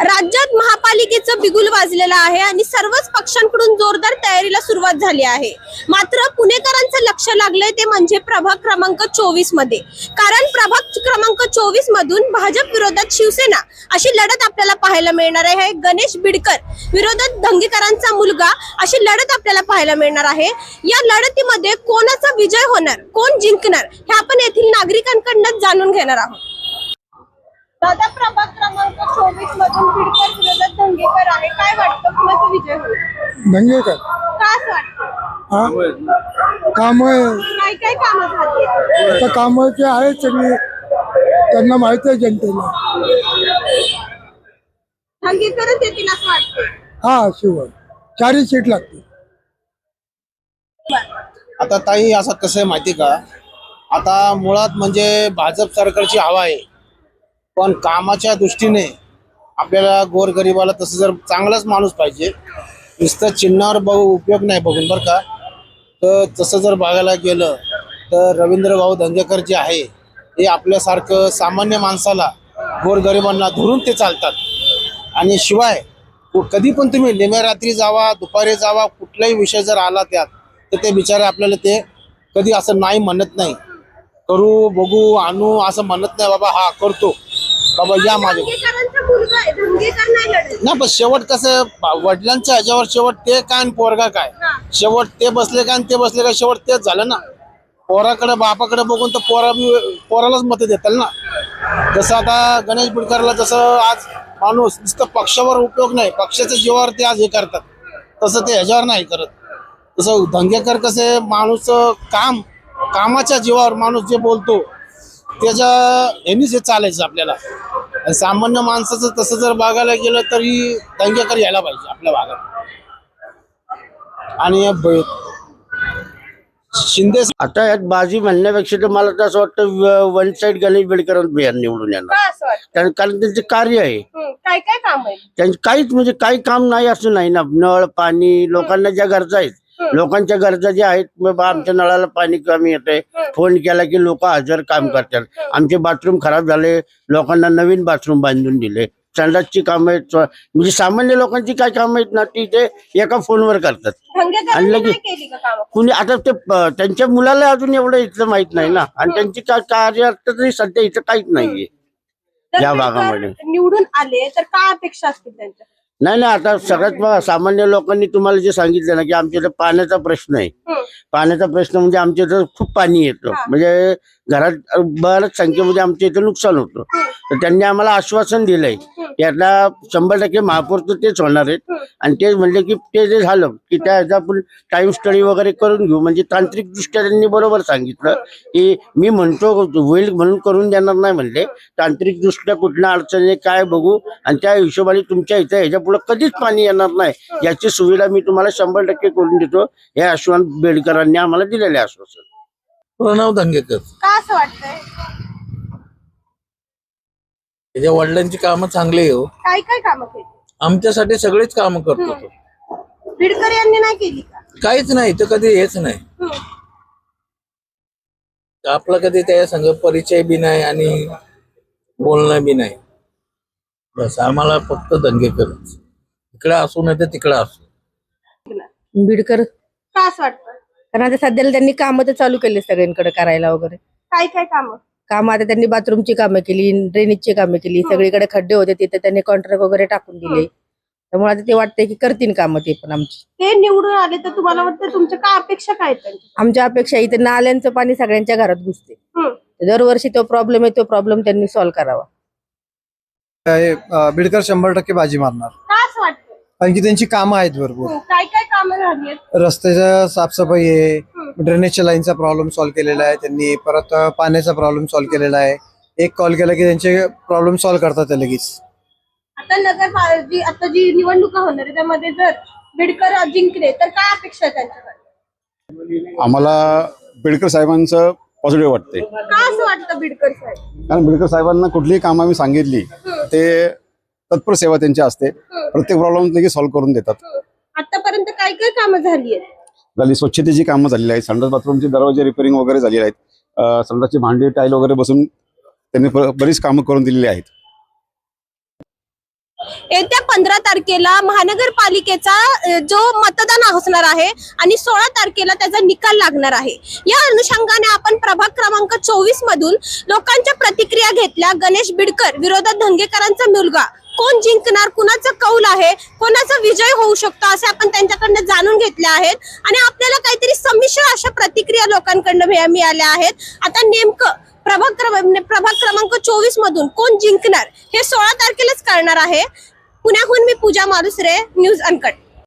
राज्यात महापालिकेचं बिगुल वाजलेलं आहे आणि सर्वच पक्षांकडून जोरदार तयारीला सुरुवात झाली आहे। मात्र पुणेकरांचं लक्ष लागलंय ते म्हणजे प्रभाग क्रमांक 24 मध्ये, कारण प्रभाग क्रमांक 24 मधून भाजप विरोधात शिवसेना अशी लढत आपल्याला पाहायला मिळणार आहे। गणेश बिडकर विरोधात धंगेकरांचा मुलगा अशी लढत आपल्याला पाहायला मिळणार आहे। या लढतीमध्ये कोणाचा विजय होणार, कोण जिंकणार हे आपण येथील नागरिकांकडून जाणून घेणार आहोत। दादा, प्रभाग क्रमांक 24 मधून बिडकर विरोधात धंगेकर आहे, काय वाटतं कुणाचा विजय होईल? धंगेकर काय असं वाटतं? काम काय काय कामं झाली? आता कामाचे आहे सगळी, त्यांना माहिती आहे जनतेला। धंगेकरच येतील असं वाटतं? हा, शिवाय 4 सीट लागते। आता ताई असं कसं आहे माहिती का, आता मुळात म्हणजे भाजप सरकारची हवा आहे, पण कामाच्या दृष्टीने आपल्याला गोरगरिबाला तसं जर चांगलाच माणूस पाहिजे, नुसतं चिन्हावर उपयोग नाही बघून बरं का। तर तसं जर बघायला गेलं तर रवींद्र भाऊ धंगेकर जे आहे ते आपल्यासारखं सामान्य माणसाला, गोरगरिबांना धरून ते चालतात। आणि शिवाय कधी पण तुम्ही निम्या रात्री जावा, दुपारी जावा, कुठलाही विषय जर आला त्यात तर ते बिचारे आपल्याला ते कधी असं नाही म्हणत नाही, करू बघू आणू असं म्हणत नाही, बाबा हा करतो बाबा या माझ्या ना। पण शेवट कसं वडिलांच्या ह्याच्यावर शेवट ते काय आणि पोरगा काय, शेवट ते बसले काय आणि ते बसले काय, शेवट तेच झालं ना। पोराकडे बापाकडे बघून तर पोरालाच मत देताल ना। जसं आता गणेश बिडकरला जसं आज माणूस नुसतं पक्षावर उपयोग नाही, पक्षाच्या जीवावर ते आज हे करतात, तसं ते ह्याच्यावर नाही करत। तसं धंगेकर कसे माणूस कामाच्या जीवावर माणूस जे बोलतो त्याच्या ह्यानीच हे चालायचं आपल्याला। सामान्य माणसाचं तसं जर बघायला गेलं तरी धंगेकर यायला पाहिजे आपल्या भागात। आणि शिंदे आता यात बाजी म्हणण्यापेक्षा तर मला तर असं वाटतं वन साइड गणेश बिडकर निवडून येणार, कारण त्यांचे कार्य आहे। काय काय काम आहे त्यांचे काहीच म्हणजे काही काम नाही असं नाही ना। नळ पाणी, लोकांना ज्या गरजा आहेत, लोकांच्या गरजा ज्या आहेत, बाबा आमच्या नळाला पाणी कमी येते, फोन केला की लोक हजर काम करतात। आमचे बाथरूम खराब झाले, लोकांना नवीन बाथरूम बांधून दिले। संडासची कामं आहेत, म्हणजे सामान्य लोकांची काय कामं आहेत ना ती ते एका फोनवर करतात। आणि लगेच कुणी आता ते त्यांच्या मुलाला अजून एवढं इथलं माहित नाही ना, आणि त्यांची काय कार्य तरी सध्या इथं काहीच नाहीये या भागामध्ये। निवडून आले तर काय अपेक्षा असतील त्यांच्या? नाही, आता सगळ्यात बघा, सामान्य लोकांनी तुम्हाला जे सांगितलं ना की आमच्या इथं पाण्याचा प्रश्न आहे, पाण्याचा प्रश्न म्हणजे आमच्या इथं खूप पाणी येतं, म्हणजे घरात बऱ्याच संख्येमध्ये आमच्या इथं नुकसान होतं। तर त्यांनी आम्हाला आश्वासन दिलंय यातला 100% महापौर तेच होणार आहेत, आणि ते म्हणले की ते जे झालं की त्या ह्याचा आपण टाइम स्टडी वगैरे करून घेऊ। म्हणजे तांत्रिक दृष्ट्या त्यांनी बरोबर सांगितलं की मी म्हणतो होईल म्हणून करून देणार नाही म्हणले, तांत्रिक दृष्ट्या कुठल्या अडचणी काय बघू, आणि त्या हिशोबाने तुमच्या इथं ह्याच्या पुढे कधीच पाणी येणार नाही याची सुविधा मी तुम्हाला 100% करून देतो, हे आश्वासन बेडकरांनी आम्हाला दिलेले आश्वासन। प्रणव धंगेकर। का असं वाटतंय? त्याच्या वडिलांची कामं चांगली आहे हो, काय काय कामं केली? आमच्यासाठी सगळेच कामं करतो तो। बिडकर यांनी नाही केली का? काहीच नाही, तर कधी हेच नाही, आपला कधी त्या संग परिचय बी नाही आणि बोलणं बी नाही। बस आम्हाला फक्त धंगेकर, इकडे असू नाही तर तिकडे असू। बिडकर का असं वाटतं? कारण आता सध्याला त्यांनी कामं तर चालू केले सगळ्यांकडे करायला वगैरे। काय काय कामं? आता त्यांनी बाथरूमची कामं केली, ड्रेनेजची कामं केली, सगळीकडे खड्डे होते तिथे त्यांनी कॉन्ट्रॅक्ट वगैरे टाकून दिले। त्यामुळे आता ते वाटतंय की करतील कामं ते पण आमची। ते निवडून आले तर तुम्हाला वाटतं तुमच्या काय अपेक्षा काय आहेत? आमच्या अपेक्षा इथे नाल्यांचं पाणी सगळ्यांच्या घरात घुसते, दरवर्षी तो प्रॉब्लेम आहे, तो प्रॉब्लेम त्यांनी सॉल्व्ह करावा। बिडकर 100% बाजी मारणार, का असं वाटतं? कारण की त्यांची कामं आहेत भरपूर। काय काय कामं झाली आहेत? रस्त्याच्या साफसफाई आहे, ड्रेनेजच्या लाईनचा प्रॉब्लेम सॉल्व्ह केलेला आहे त्यांनी, परत पाण्याचा प्रॉब्लेम सॉल्व्ह केलेला आहे। एक कॉल केला की त्यांचे प्रॉब्लेम सॉल्व्ह करतात ते लगेच। आता जी निवडणुका होणार आहे त्यामध्ये जर बिडकर जिंकले तर काय अपेक्षा आहे त्यांच्याकडे? आम्हाला बिडकर साहेबांचं पॉझिटिव्ह वाटते। का असं वाटतं बिडकर साहेब? कारण बिडकर साहेबांना कुठलीही कामं आम्ही सांगितली ते तत्पर सेवा त्यांची असते, प्रत्येक प्रॉब्लेम लगेच सॉल्व्ह करून देतात। आतापर्यंत काय काय कामं झाली आहेत? स्वच्छतेची कामं झालेली आहेत, संडास बाथरूमचे दरवाजे रिपेअरिंग वगैरे झालेले आहेत, संडासची भांडी टाईल वगैरे बसून त्यांनी बरीच कामं करून दिलेली आहेत। येत्या 15 तारखेला महानगरपालिकेचा जो मतदान असणार आहे आणि 16 तारखेला त्याचा निकाल लागणार आहे. या अनुषंगाने आपण प्रभाग क्रमांक 24 मधून लोकांच्या प्रतिक्रिया घेतल्या. गणेश बिडकर विरोधात धंगेकरांचा मुलगा, कोण जिंकणार, कुणाचा कौल आहे, कोणाचा विजय होऊ शकतो असे आपण त्यांच्याकडनं जाणून घेतले आहेत आणि आपल्याला काहीतरी संमिश्र अशा प्रतिक्रिया लोकांकडनं मिळाल्या आहेत. आता नेमकं प्रभाग क्रमांक 24 मधून कोण जिंकणार हे 16 तारखेलाच कळणार आहे. पुण्याहून मी पूजा मालुसरे, न्यूज अनकट.